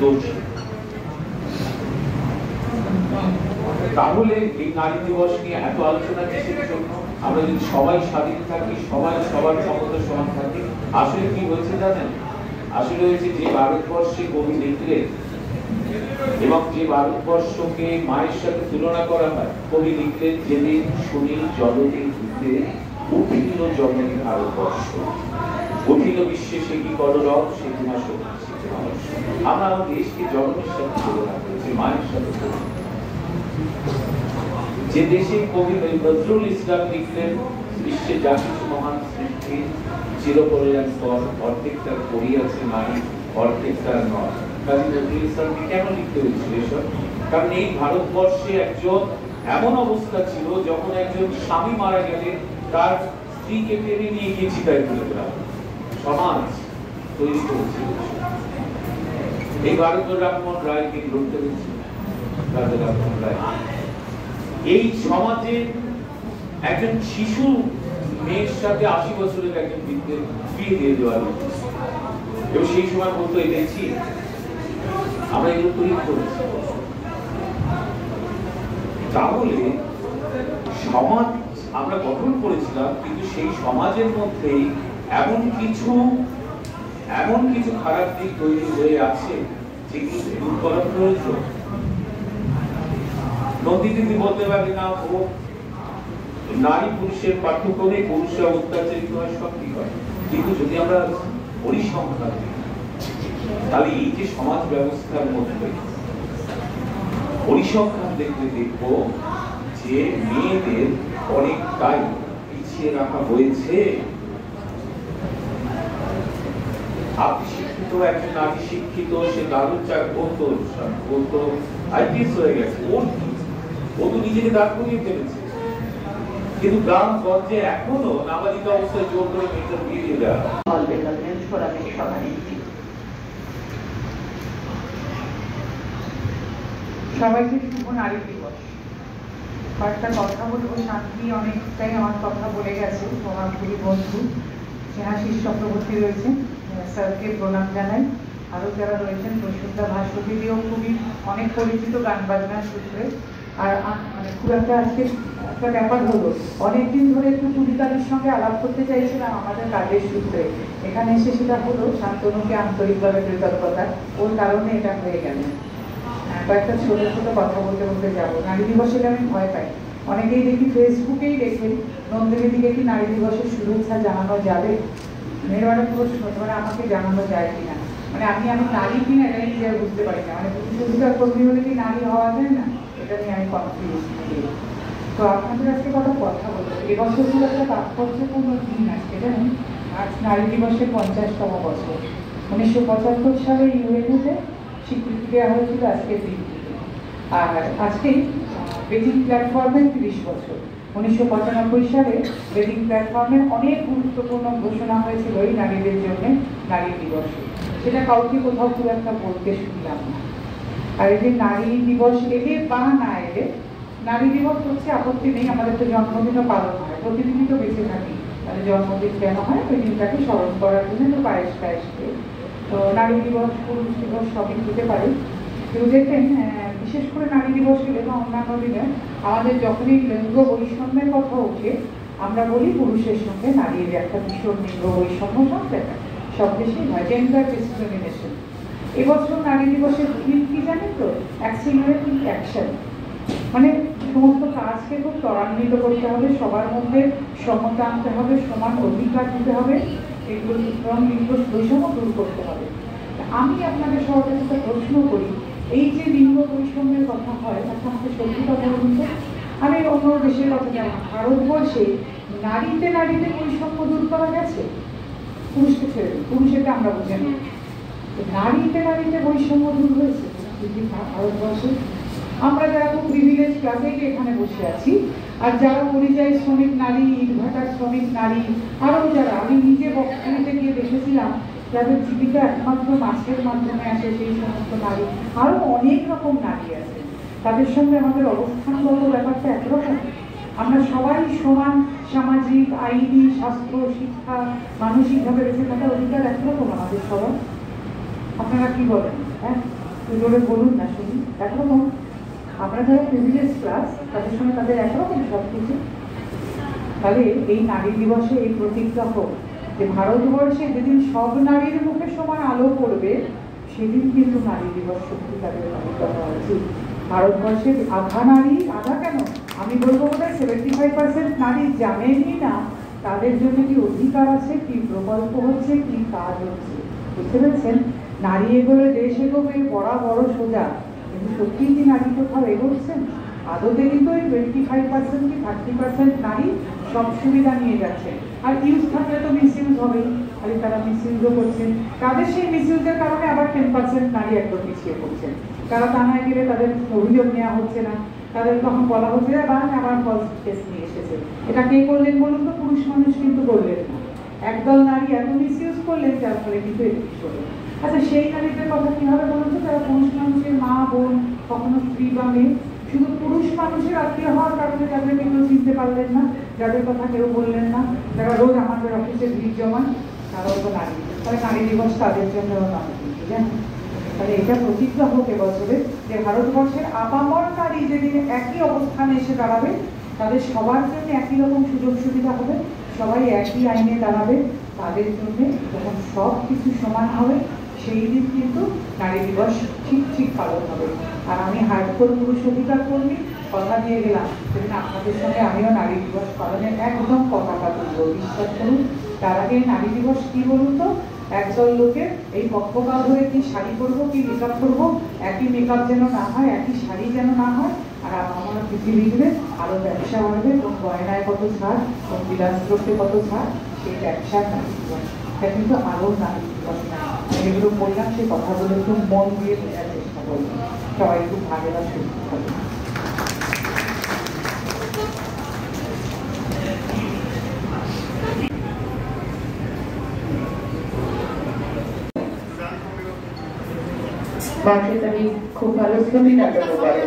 দোষী। তাহলে এই নারী দিবস নিয়ে এত আলোচনা কিসের জন্য? আমরা যদি সবাই স্বাধীন থাকি, সবাই সবার ক্ষমতা সমান থাকি, আসলে কি হয়েছে জানেন? আসলে হয়েছে যে ভারতবর্ষে কবি লিখলেন এবং যে ভারতবর্ষকে মায়ের সাথে তুলনা করা হয়, কবি লিখলেন যেদিন শুনি জগতের হইতে উঠিল জগতে ভারতবর্ষ, উঠিল বিশ্বে সে কি কলরব, সে তোমার শক্তি। আমরা আমার দেশকে জগতের সাথে তুলনা করেছি, মায়ের সাথে তুলনা। যে দেশে কবি নজরুল ইসলাম লিখলেন বিশ্বে যা কিছু মহান সৃষ্টি চিরকল্যাণ পর, অর্ধেক তার করিয়াছে নারী, অর্ধেক তার নয়। কাজী নজরুল ইসলামকে কেন লিখতে হয়েছিল এসব? কারণ এই ভারতবর্ষে একজন এমন অবস্থা ছিল যখন একজন স্বামী মারা গেলে তার স্ত্রীকে টেনে নিয়ে গিয়ে চিতায় তুলে দেওয়া সমাজ তৈরি করেছিল। এই ভারত রামমোহন রায়কে লড়তে হয়েছিল। রাজা রামমোহন রায় এই সমাজে একজন শিশু মেয়ের সাথে 80 বছরের একজন বৃদ্ধের বিয়ে দিয়ে দেওয়া হয়েছে এবং সেই সময় বলতো দেখছি আমরা এগুলো তৈরি করেছি। তাহলে সমাজ আমরা গঠন করেছিলাম, কিন্তু সেই সমাজের মধ্যেই এমন কিছু খারাপ দিক তৈরি হয়ে আছে যেগুলো দূর করা প্রয়োজন। নন্দিনী বলতে পারে না ও নারী পুরুষের পার্থক্যে পুরুষরা অত্যাচারিত হয়, সব ঠিক হয়, কিন্তু যদি আমরা পরিসংখ্যান তাহলে এই যে সমাজ ব্যবস্থার মধ্যে পরিসংখ্যান দেখলে দেখবো যে মেয়েদের অনেকটাই পিছিয়ে রাখা হয়েছে। আপনি শিক্ষিত, একজন নারী শিক্ষিত, সে দারুণ বলতো আইপিএস হয়ে গেছে, ও তো নিজেকে দাঁড় করিয়ে ফেলেছে। কিন্তু গ্রাম গঞ্জে এখনো নাবালিকা অবস্থায় জোর করে মেয়েদের বিয়ে দিয়ে দেওয়া। সবাইকে শুভ নারী দিবস। কয়েকটা কথা বলবো, শান্তি অনেকটাই আমার কথা বলে গেছে। তোমার খুবই বন্ধু স্নেহাশিস চক্রবর্তী রয়েছে, স্যারকে প্রণাম জানাই। আরো যারা রয়েছেন, প্রসুদ্ধা ভাস্বতীদিও খুবই অনেক পরিচিত গান বাজনার সূত্রে। আর মানে খুব একটা আজকে একটা ব্যাপার হলো, অনেকদিন ধরে একটু পুলিকালির সঙ্গে আলাপ করতে চাইছিলাম আমাদের কাজের সূত্রে। এখানে এসে সেটা হলো, শান্তনুকে আন্তরিকভাবে কৃতজ্ঞতা, ওর কারণে এটা হয়ে গেল। কয়েকটা ছোট ছোট কথা বলতে বলতে যাবো। নারী দিবসে আমি ভয় পাই। অনেকেই দেখি ফেসবুকেই দেখেন নন্দিনী দিকে কি নারী দিবসের শুভেচ্ছা জানানো যাবে। মেয়ের একটা প্রশ্ন, মানে আমাকে জানানো যায় কিনা, মানে আমি নারী কিনা এটাই নিজে বুঝতে পারি না। মানে প্রতিযোগিতার কর্মী হলে কি নারী হওয়া যায় না, এটা নিয়ে আমি কনফিউজ থাকি। তো আপনাদের আজকে কথা বলবো, এবছর খুব একটা তাৎপর্যপূর্ণ দিন আজকে জানেন। আজ নারী দিবসের 50তম বছর। 1975 সালে ইউএনওতে স্বীকৃতি দেওয়া হয়েছিল আজকের দিনটিতে। আর আজকেই বেজিং প্ল্যাটফর্মের 30 বছর। 1995 সালে বেজিং প্ল্যাটফর্মে অনেক গুরুত্বপূর্ণ ঘোষণা হয়েছিল এই নারীদের জন্য নারী দিবসে। সেটা কাউকে কোথাও খুব একটা বলতে শুনলাম না। আর এই যে নারী দিবস এলে বা না এলে, নারী দিবস হচ্ছে আপত্তি নেই, আমাদের তো জন্মদিনও পালন হয়, প্রতিদিনই তো বেঁচে থাকি, তাহলে জন্মদিন কেন হয়? ওই দিনটাকে স্মরণ করার জন্য তো পায়েস খেয়ে। তো নারী দিবস, পুরুষ দিবস সবই হতে পারে। কেউ দেখবেন বিশেষ করে নারী দিবস হলে বা অন্যান্য দিনে আমাদের যখনই লিঙ্গ বৈষম্যের কথা ওঠে, আমরা বলি পুরুষের সঙ্গে নারীর একটা ভীষণ লিঙ্গ বৈষম্য সব দেশেই হয়, জেন্ডার ডিসক্রিমিনেশন। এবছর নারী দিবসের থিম কি জানেন তো? Accelerating action. মানে সমস্ত কাজকে খুব ত্বরান্বিত করতে হবে, সবার মধ্যে সমতা আনতে হবে, সমান অধিকার দিতে হবে, এগুলো লিঙ্গ বৈষম্য দূর করতে হবে। আমি আপনাদের সবার কাছে একটা প্রশ্ন করি, এই যে লিঙ্গ বৈষম্যের কথা হয়, একটা আমাকে সত্যি কথা বলুন তো, আমি অন্য দেশের কথা জানি, ভারতবর্ষে নারীতে বৈষম্য দূর করা গেছে? পুরুষকে ছেড়ে দিন, পুরুষেরটা আমরা বুঝে নিই, নারীতে বৈষম্য দূর হয়েছে ভারতবর্ষে? আমরা যারা খুব প্রিভিলেজ ক্লাসেই এখানে বসে আছি, আর যারা পরিযায়ী শ্রমিক নারী, ইটভাটার শ্রমিক নারী, আরও যারা, আমি নিজে বক্তব্যতে গিয়ে দেখেছিলাম যাদের জীবিকা একমাত্র মাছের মাধ্যমে আসে, সেই সমস্ত নারী, আরও অনেক রকম নারী আছে, তাদের সঙ্গে আমাদের অবস্থানগত ব্যাপারটা একরকম। আমরা সবাই সমান সামাজিক, আইনি, স্বাস্থ্য, শিক্ষা, মানসিকভাবে বেঁচে থাকার অধিকার একরকম আমাদের সবার। আপনারা কি বলেন? হ্যাঁ, জোরে বলুন না শুনি একরকম। আমরা যারা প্রিভিলেজ ক্লাস তাদের সঙ্গে তাদের একরকম সব কিছু। তাহলে এই নারী দিবসে এই প্রতিজ্ঞা হোক যে ভারতবর্ষে যেদিন সব নারীর মুখে সমান আলো পড়বে সেদিন কিন্তু নারী দিবস সত্যিকারের পালিত হওয়া উচিত। ভারতবর্ষের আধা নারী, আধা কেন আমি বলবো বোধহয় 75% নারী জানেনই না তাদের জন্য কি অধিকার আছে, কি প্রকল্প হচ্ছে, কি কাজ হচ্ছে। বুঝতে পেরেছেন? নারী এগোলে দেশ এগোবে বড় বড় সোজা, কিন্তু সত্যিই কি নারী কোথাও এগোচ্ছেন? আদতে কিন্তু ওই 25% কি 30% নারী সব সুবিধা নিয়ে যাচ্ছে। আর ইউজ থাকলে তো মিসইউজ হবেই, খালি তারা মিসইউজও করছেন। তাদের সেই মিসইউজের কারণে আবার 10% নারী একদম পিছিয়ে পড়ছেন। তারা থানায় গেলে তাদের অভিযোগ নেওয়া হচ্ছে না, তাদের তখন বলা হচ্ছে যে বা আমার ফলস কেস নিয়ে এসেছে। এটা কে করলেন বলুন তো? পুরুষ মানুষ কিন্তু করলেন না, একদল নারী এত মিসইউজ করলেন যার ফলে কিন্তু এদিকে হলো। আচ্ছা সেই নারীদের কথা কি হবে বলুন তো? যারা পুরুষ মানুষের মা, বোন, কখনো স্ত্রী বা মেয়ে, শুধু পুরুষ মানুষের আত্মীয় হওয়ার কারণে যাদেরকে কেউ চিনতে পারলেন না, যাদের কথা কেউ বললেন না, যারা রোজ আমাদের অফিসে ভিড় জমান, তারাও তো নারী। তাহলে নারী দিবস তাদের জন্য নয় কিন্তু, জানেন? তাহলে এটা প্রতিজ্ঞা হোক এবছরে যে ভারতবর্ষের আপামর নারী যেদিন একই অবস্থানে এসে দাঁড়াবে তাদের সবার জন্য একই রকম সুযোগ সুবিধা হবে, সবাই একই আইনে দাঁড়াবে, তাদের জন্য যখন সব কিছু সমান হবে সেই দিন কিন্তু নারী দিবস ঠিক পালন হবে। আর আমি হার্ডকোর পুরুষ অধিকার কর্মী, কথা দিয়ে গেলাম সেদিন আপনাদের সঙ্গে আমিও নারী দিবস পালনের একদম পতাকা তুলব, বিশ্বাস করুন। তার আগে নারী দিবস কি বলুন তো? একদল লোকের এই পক্ষকাল ধরে কি শাড়ি পরবো, কি মেকআপ করবো, একই মেকআপ যেন না হয়, একই শাড়ি যেন না হয়। আর আমার পৃথিবী জুড়ে আরো ব্যবসা বাড়বে, কোন গয়নায় কত ছাড়, কোন বিলাসদ্রব্যে কত ছাড়, সেই ব্যবসার নারী দিবস। এটা কিন্তু আরো নারী দিবস না। যেগুলো বললাম সেই কথাগুলো একটু মন দিয়ে বোঝার চেষ্টা করবেন। সবাই খুব ভালো সুস্থ থাকবে। মানুষের আমি খুব ভালো ছবি নাটক করে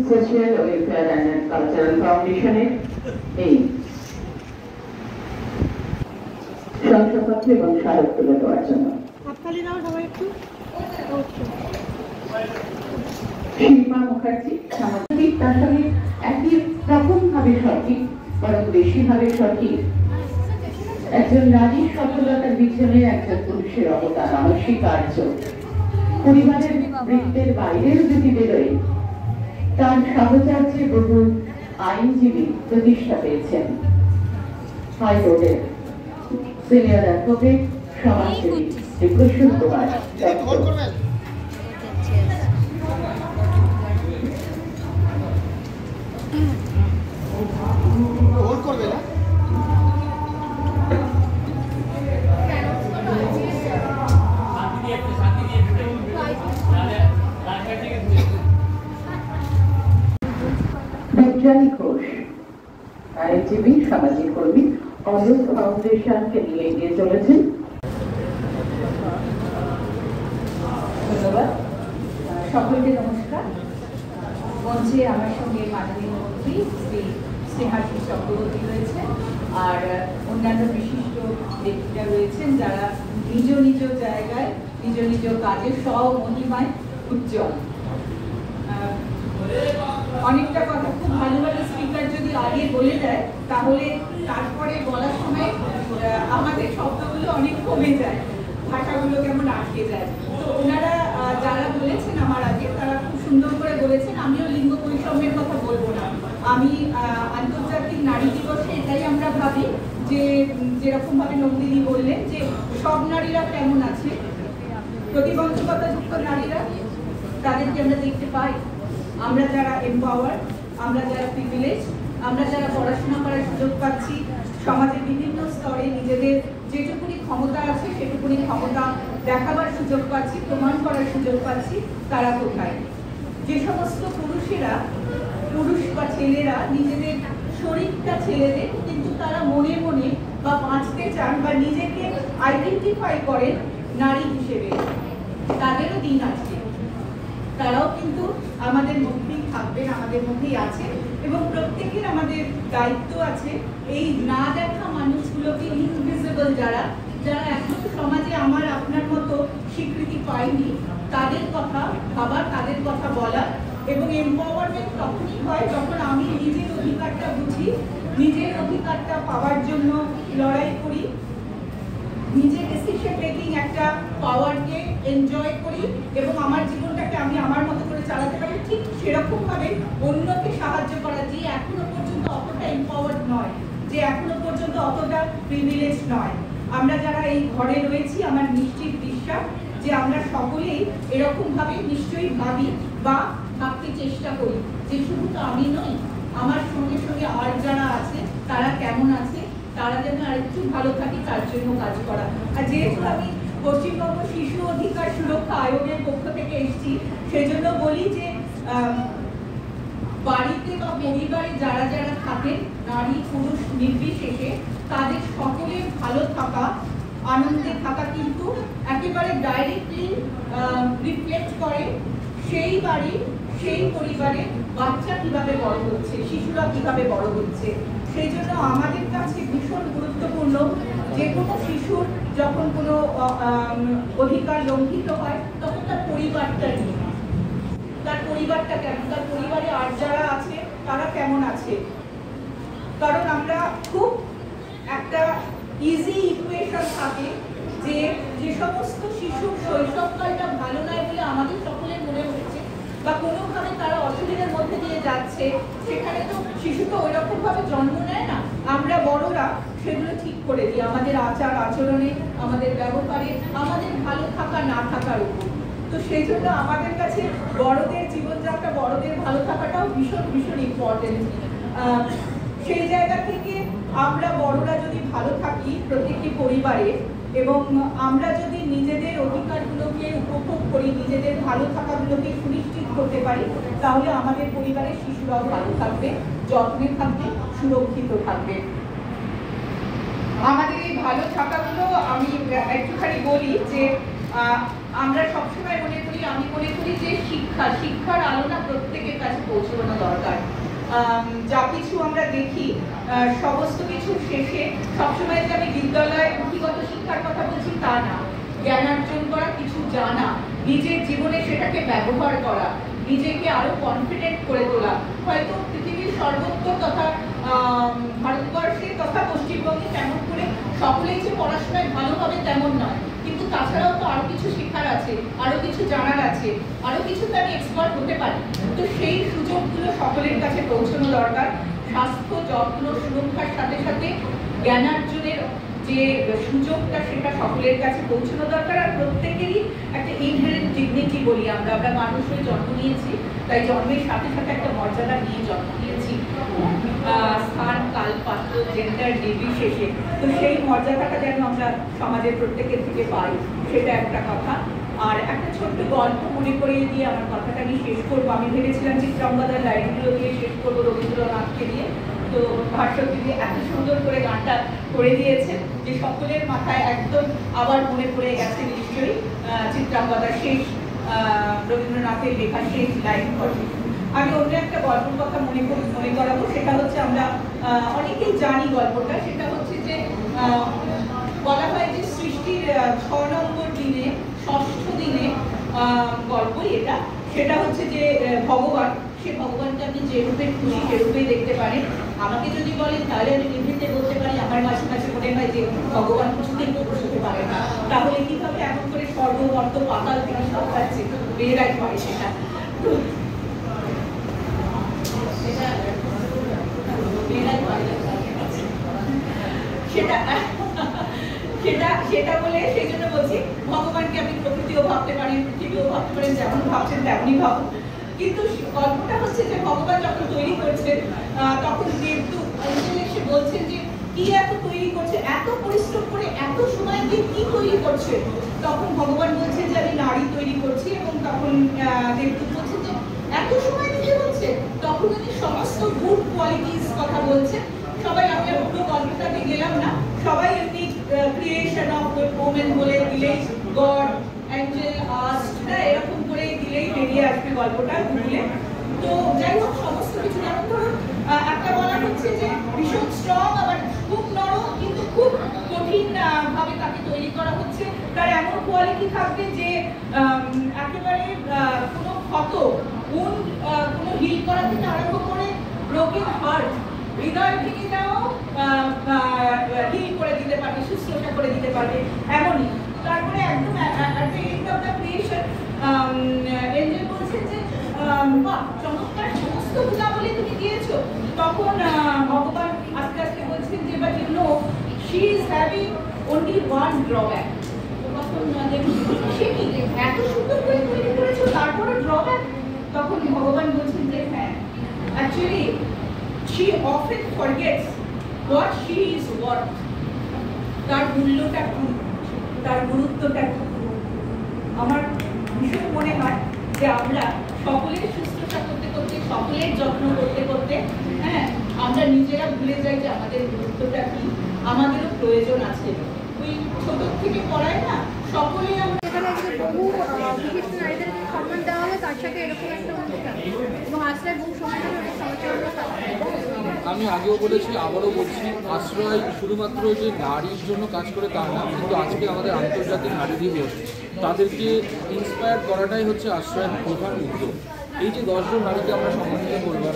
সোশ্যাল ওয়েলফেয়ার অ্যান্ড কালচারাল ফাউন্ডেশনের এই শংসাপত্র এবং স্মারক তুলে দেওয়ার জন্য শিল্পা মুখার্জি সামাজিক তার সঙ্গে একই রকম ভাবে সঠিক, বরং বেশি ভাবে সঠিক। একজন নারীর সফলতার পিছনে একজন পুরুষের অবদান অনস্বীকার্য। পরিবারের বৃত্তের বাইরেও যদি বেরোয়, তার সাহচর্যে বহু আইনজীবী প্রতিষ্ঠা পেয়েছেন। হাইকোর্টের সিনিয়র অ্যাডভোকেট সমাজসেবী প্রসূন কুমার বিজ্ঞানী ঘোষ আইনজীবী, সামাজিক কর্মী, অলোক ফাউন্ডেশনকে নিয়ে এগিয়ে চলেছেন। ধন্যবাদ। সকলকে নমস্কার। মঞ্চে আমার সঙ্গে মাননীয় মন্ত্রী শ্রী স্নেহাশিস চক্রবর্তী রয়েছেন, আর অন্যান্য বিশিষ্ট ব্যক্তিরা রয়েছেন যারা নিজ নিজ জায়গায় নিজ নিজ কাজে স্বমহিমায় উজ্জ্বল। অনেকটা কথা খুব ভালো ভালো স্পিকার যদি আগে বলে দেয় তাহলে তারপরে বলার সময় আমাদের শব্দগুলো অনেক কমে যায়, ভাষাগুলো কেমন আটকে যায়। তো ওনারা যারা বলেছেন আমার আগে তারা খুব সুন্দর করে বলেছেন। আমিও লিঙ্গ বৈষম্যের কথা বলবো না। আমি আন্তর্জাতিক নারী দিবসে এটাই আমরা ভাবি যে যেরকম ভাবে নন্দিনী বললেন যে সব নারীরা কেমন আছে, প্রতিবন্ধকতাযুক্ত নারীরা তাদেরকে আমরা দেখতে পাই, আমরা যারা এম্পাওয়ার, আমরা যারা প্রিভিলেজ, আমরা যারা পড়াশোনা করার সুযোগ পাচ্ছি, সমাজের বিভিন্ন স্তরে নিজেদের যেটুকুনি ক্ষমতা আছে সেটুকুনি ক্ষমতা দেখাবার সুযোগ পাচ্ছি, প্রমাণ করার সুযোগ পাচ্ছি, তারা কোথায়? যে সমস্ত পুরুষেরা, পুরুষ বা ছেলেরা নিজেদের শরীরটা ছেড়ে দেন কিন্তু তারা মনে মনে বা বাঁচতে চান বা নিজেকে আইডেন্টিফাই করেন নারী হিসেবে, তাদেরও দিন আছে। তারাও কিন্তু আমাদের মুক্তি থাকবেন, আমাদের মধ্যেই আছে, এবং প্রত্যেকের আমাদের দায়িত্ব আছে এই না দেখা মানুষগুলোকে, ইনভিজিবল যারা এখনো সমাজে আমার আপনার মতো স্বীকৃতি পায়নি, তাদের কথা ভাবা, তাদের কথা বলা। এবং এম্পাওয়ারমেন্ট তখনই হয় যখন আমি নিজের অধিকারটা বুঝি, নিজের অধিকারটা পাওয়ার জন্য লড়াই করি, নিজের ডিসিশন মেকিং একটা পাওয়ারকে এনজয় করি এবং আমার জীবনটাকে আমি আমার মতো করে চালাতে পারি। ঠিক সেরকম ভাবে অন্যকে সাহায্য করা, যে এখনো পর্যন্ত অতটা এম্পাওয়ার্ড নয়, যে এখনো পর্যন্ত অতটা প্রিভিলেজ নয়। আমরা যারা এই ঘরে রয়েছি, আমার নিশ্চিত বিশ্বাস যে আমরা সকলেই এরকম ভাবে নিশ্চয়ই ভাবি বা ভাবতে চেষ্টা করি যে শুধু তো আমি নই, আমার সঙ্গে সঙ্গে আর যারা আছে তারা কেমন আছে, তারা যেন আরেকটু ভালো থাকে তার জন্য কাজ করা। আর যেহেতু আমি পশ্চিমবঙ্গ শিশু অধিকার সুরক্ষা আয়োগের পক্ষ থেকে এসেছি, সেই জন্য বলি যে বাড়িতে বা পরিবারে যারা যারা থাকেন, নারী পুরুষ নির্বিশেষে, তাদের সকলের ভালো থাকা, আনন্দে থাকা কিন্তু একেবারে ডাইরেক্টলি রিফ্লেক্ট করে সেই বাড়ি, সেই পরিবারে বাচ্চা কিভাবে বড় হচ্ছে, শিশুরা কিভাবে বড় হচ্ছে। সেই জন্য আমাদের কাছে ভীষণ গুরুত্বপূর্ণ যে কোনো শিশুর যখন কোনো অধিকার লঙ্ঘিত হয় তখন তার পরিবারটা নিয়ে, তার পরিবারটা কেমন, তার পরিবারে আর যারা আছে তারা কেমন আছে। কারণ আমরা খুব একটা ইজি ইকুয়েশন থাকে যে যে সমস্ত শিশুর শৈশবকালটা ভালো নয় বলে আমাদের সকলের মনে হচ্ছে বা কোনোভাবে তারা অসুবিধার মধ্যে দিয়ে যাচ্ছে, সেখানে তো শিশু তো ওই রকম ভাবে জন্ম নেয় না, আমরা বড়রা সেগুলো ঠিক করে দিই আমাদের আচার আচরণে, আমাদের ব্যবহারে, আমাদের ভালো থাকা না থাকার উপর। তো সেই জন্য আমাদের কাছে বড়দের জীবনযাত্রা, বড়দের ভালো থাকাটাও ভীষণ ভীষণ ইম্পর্টেন্ট। সেই জায়গা থেকে আমরা বড়রা যদি ভালো থাকি প্রত্যেকটি পরিবারে, এবং আমরা যদি নিজেদের অধিকারগুলোকে উপভোগ করি, নিজেদের ভালো থাকাগুলোকে সুনিশ্চিত করতে পারি, তাহলে আমাদের পরিবারের শিশুরাও ভালো থাকবে, যত্নে থাকবে, সুরক্ষিত থাকবে। আমাদের এই ভালো থাকাগুলো আমি একটুখানি বলি যে আমরা সবসময় মনে করি, আমি মনে করি যে শিক্ষার আলোটা প্রত্যেকের কাছে পৌঁছানো দরকার। যা কিছু আমরা দেখি সমস্ত কিছু শেষে সবসময় যে আমি বিদ্যালয়ে পুঁথিগত শিক্ষার কথা বলছি তা না, জ্ঞানার্জন করা, কিছু জানা, নিজের জীবনে সেটাকে ব্যবহার করা, নিজেকে আরো কনফিডেন্ট করে তোলা। হয়তো পৃথিবীর সর্বত্র তথা ভারতবর্ষে তথা পশ্চিমবঙ্গে তেমন করে সকলেই যে পড়াশোনায় ভালো হবে তেমন নয়, কিন্তু তাছাড়াও তো আরো কিছু শেখার আছে, আরো কিছু জানার আছে, আরো কিছুতে আমি এক্সপার্ট হতে পারি। তো সেই সুযোগগুলো সকলের কাছে পৌঁছানো দরকার। স্বাস্থ্য যত্ন সুরক্ষার সাথে সাথে জ্ঞানার্জনের যে সুযোগটা সেটা সকলের কাছে পৌঁছানো দরকার। আর প্রত্যেকেরই একটা ইনহেরেন্ট ডিগনিটি বলি আমরা মানুষ হয়ে জন্ম নিয়েছি, তাই জন্মের সাথে সাথে একটা মর্যাদা নিয়ে জন্ম নিয়েছি, স্থান কাল পাত্র জেন্ডার নির্বিশেষে। তো সেই মর্যাদাটা যেন আমরা সমাজের প্রত্যেকের থেকে পাই, সেটা একটা কথা। আর একটা ছোট্ট গল্প মনে করিয়ে দিয়ে আমার কথাটা আমি শেষ করবো। আমি ভেবেছিলাম চিত্রাঙ্গদার লাইনগুলো দিয়ে শেষ করবো, রবীন্দ্রনাথকে দিয়ে। তো ভাস্বতী এত সুন্দর করে গানটা করে দিয়েছে যে সকলের মাথায় একদম আবার মনে পড়ে গেছে নিশ্চয়ই চিত্রাঙ্গদার শেষ রবীন্দ্রনাথের লেখা শেষ লাইন ঘটে। আমি অন্য একটা গল্পের কথা মনে করাবো, সেটা হচ্ছে আমরা অনেকেই জানি গল্পটা। সেটা হচ্ছে যে বলা হয় যে সৃষ্টির 6 নম্বর দিনে, 6ষ্ঠ দিনে গল্পই এটা। সেটা হচ্ছে যে ভগবান, সে ভগবানকে আপনি যে রূপে খুশি সে রূপেই দেখতে পারেন। আমাকে যদি বলেন তাহলে আমি নিভৃতে বলতে পারি আমার মাঝে মাঝে মনে হয় যে ভগবান কিছুতেই প্রকাশ হতে পারে না। তাহলে কিভাবে এমন করে সর্বমর্ত পাতাল থেকে সব পাচ্ছে, মেয়েরাই পারে সেটা। তো সেটা বলে সেই জন্য বলছি ভগবানকে আপনি প্রকৃতিও ভাবতে পারেন, পৃথিবীও ভাবতে পারেন, যেমন ভাবছেন তেমনই ভাবুন। কিন্তু গল্পটা হচ্ছে যে ভগবান যখন তৈরি করছেন তখন দেবদূত এসে বলছেন যে কি এত তৈরি করছে, এত পরিশ্রম করে এত সময় দিয়ে কি তৈরি করছে। তখন ভগবান বলছেন যে আমি নারী তৈরি করছি, এবং তখন দেবদূত বলছেন যে এত সময় দিতে হচ্ছে। তখন উনি সমস্ত গুড কোয়ালিটিস কথা বলছেন। সবাই, আমি আর পুরো গল্পটাতে গেলাম না, সবাই এমনি ক্রিয়েশন অফ ওমেন বলে দিলেই, গড, অ্যাঞ্জেল, আস্ট, এরকম করে দিলেই বেরিয়ে আসবে গল্পটা গুগলে। তো যাই হোক সমস্ত কিছু যেমন ধরুন একটা বলা হচ্ছে যে ভীষণ স্ট্রং আবার খুব নরম কিন্তু খুব কঠিন ভাবে তাকে তৈরি করা হচ্ছে, তার এমন কোয়ালিটি থাকবে যে একেবারে কোনো ক্ষত উন্ড কোনো হিল করা থেকে আরম্ভ করে ব্রোকেন হার্ট হৃদয় ভেঙে যাওয়াও হিল করে দিতে পারবে, শুশ্রূষা করে দিতে পারবে এমনই। তারপরে একদম end of the creation Angel বলছেন যে বাহ চমৎকার সমস্ত গুণাবলী তুমি দিয়েছো, তখন ভগবান আস্তে আস্তে বলছেন যে but you know she is having only one drawback. তখন দেখুন সে কি এত সুন্দর করে তৈরি করেছো তারপরে ড্রব্যাক? তখন ভগবান বলছেন যে হ্যাঁ actually she often forgets what she is worth, তার মূল্যটা কি, তার গুরুত্বটা কি। আমার ভীষণ মনে হয় যে আমরা সকলের শুশ্রূষা করতে করতে সকলের যত্ন করতে করতে হ্যাঁ আমরা নিজেরা ভুলে যাই যে আমাদের গুরুত্বটা কি, আমাদেরও প্রয়োজন আছে। ওই ছোট থেকে পড়ায় না সকলেই আমরা বহু বিশিষ্ট নারীদেরকে সম্মান দেওয়া হবে, তার সাথে এরকম একটা অনুষ্ঠান এবং আশ্রয় বহু সময় ধরে অনেক সমালোচনা আমি আগেও বলেছি আবারও বলছি, আশ্রয় শুধুমাত্র যে নারীর জন্য কাজ করে তা না, কিন্তু আজকে আমাদের আন্তর্জাতিক নারী দিবস, তাদেরকে ইন্সপায়ার করাটাই হচ্ছে আশ্রয়ের প্রধান উদ্যোগ। এই যে 10 জন নারীকে আমরা সম্মানিত করলাম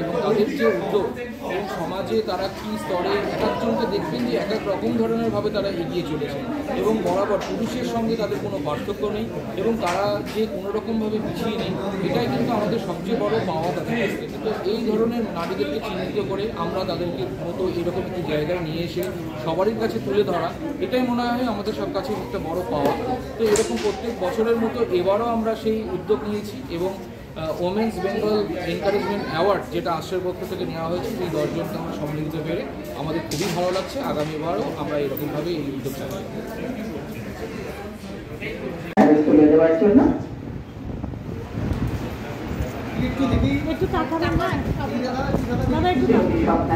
এবং তাদের যে উদ্যোগ এবং সমাজে তারা কী স্তরে এক একজনকে দেখবেন যে এক এক রকম ধরনের ভাবে তারা এগিয়ে চলেছে এবং বরাবর পুরুষের সঙ্গে তাদের কোনো পার্থক্য নেই এবং তারা যে কোনো রকমভাবে পিছিয়ে নেই, এটাই কিন্তু আমাদের সবচেয়ে বড় পাওয়া তাদের কাছে। কিন্তু এই ধরনের নারীদেরকে চিহ্নিত করে আমরা তাদেরকে মতো এরকম একটি জায়গায় নিয়ে এসে সবারই কাছে তুলে ধরা, এটাই মনে হয় আমাদের সব কাছে একটা বড় পাওয়া। তো এরকম প্রত্যেক বছরের মতো এবারও আমরা সেই উদ্যোগ নিয়েছি এবং ওমেন্স বেঙ্গল এনকারেজমেন্ট অ্যাওয়ার্ড যেটা আশ্রয়ের পক্ষ থেকে নেওয়া হয়েছে, সেই 10 জনকে আমরা সম্মিলিত পেরে আমাদের খুবই ভালো লাগছে। আগামীবারও আমরা এরকমভাবে এই উদ্যোগ চালাই। তুলে দেওয়ার জন্য একটু তাকাবেন না দাদা, একটু স্বপ্ন